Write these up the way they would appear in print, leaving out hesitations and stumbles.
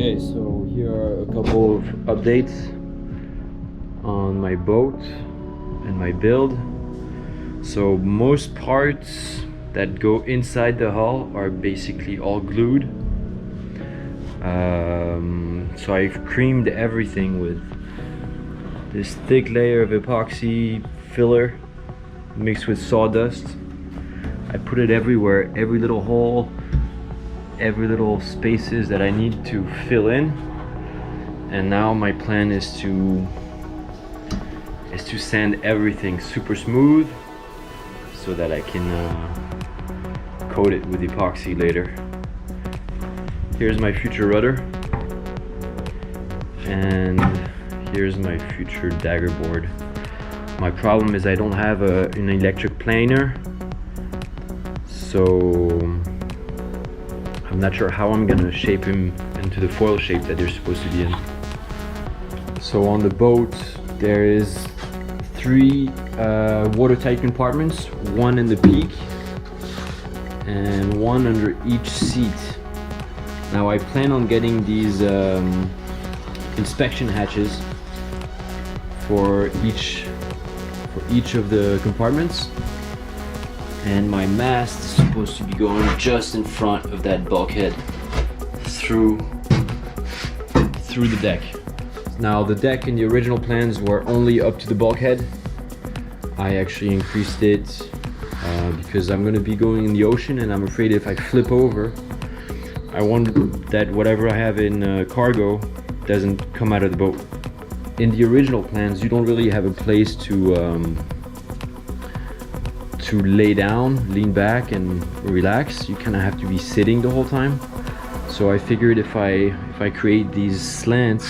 Okay, so here are a couple of updates on my boat and my build. So most parts that go inside the hull are basically all glued. So I've creamed everything with this thick layer of epoxy filler mixed with sawdust. I put it everywhere, every little hole, every little spaces that I need to fill in. And now my plan is to sand everything super smooth so that I can coat it with epoxy later. Here's my future rudder, and here's my future Daggerboard. My problem is I don't have an electric planer, so I'm not sure how I'm gonna shape him into the foil shape that they're supposed to be in. So on the boat there is 3 watertight compartments, 1 in the peak and 1 under each seat. Now I plan on getting these inspection hatches for each of the compartments, and my mast is supposed to be going just in front of that bulkhead through the deck. Now the deck in the original plans were only up to the bulkhead. I actually increased it because I'm going to be going in the ocean, and I'm afraid if I flip over, I want that whatever I have in cargo doesn't come out of the boat. In the original plans, you don't really have a place to lay down, lean back and relax. You kind of have to be sitting the whole time. So I figured if I create these slants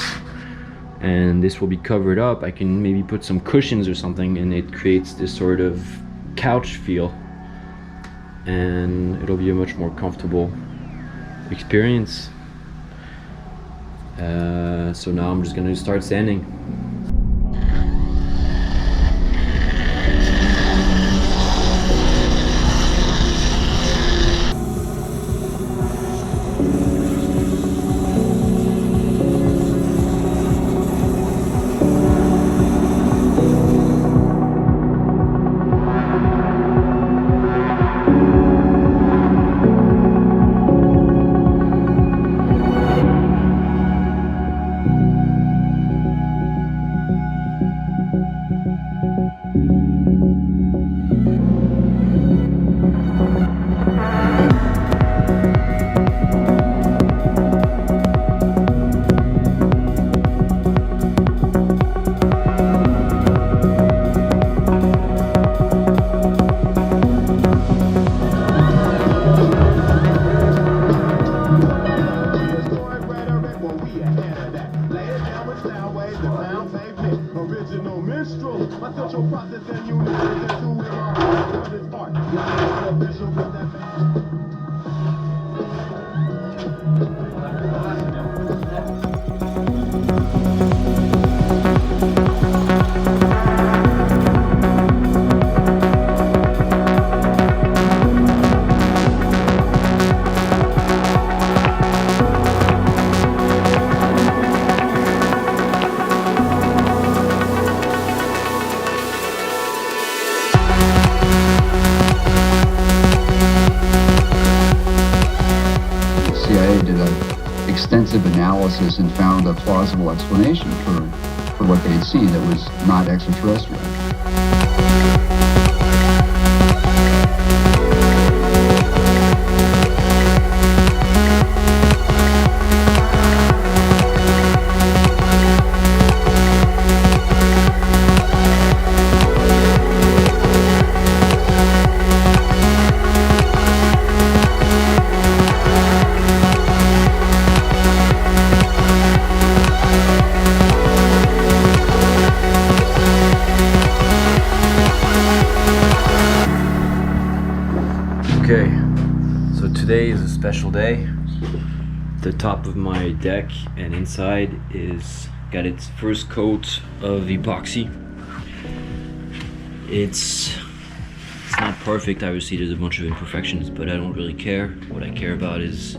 and this will be covered up, I can maybe put some cushions or something, and it creates this sort of couch feel, and it'll be a much more comfortable experience. So now I'm just gonna start sanding. Extensive analysis and found a plausible explanation for what they had seen that was not extraterrestrial. Okay, so today is a special day. The top of my deck and inside is got its first coat of epoxy. It's not perfect, obviously there's a bunch of imperfections, but I don't really care. What I care about is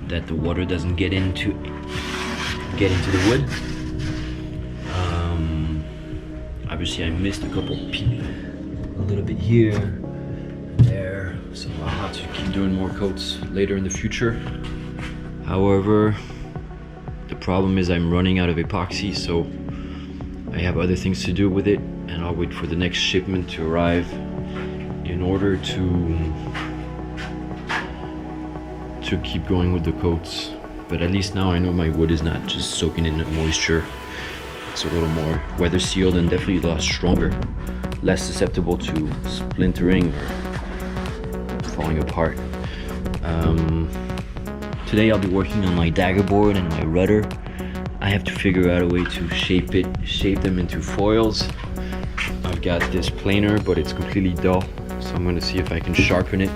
that the water doesn't get into the wood. Obviously I missed a little bit here and there, so I'll have to keep doing more coats later in the future. However, the problem is I'm running out of epoxy, so I have other things to do with it, and I'll wait for the next shipment to arrive in order to keep going with the coats. But at least now I know my wood is not just soaking in the moisture. It's a little more weather sealed and definitely a lot stronger, less susceptible to splintering or falling apart. Today I'll be working on my Daggerboard and my rudder. I have to figure out a way to shape them into foils. I've got this planer, but it's completely dull, so I'm going to see if I can sharpen it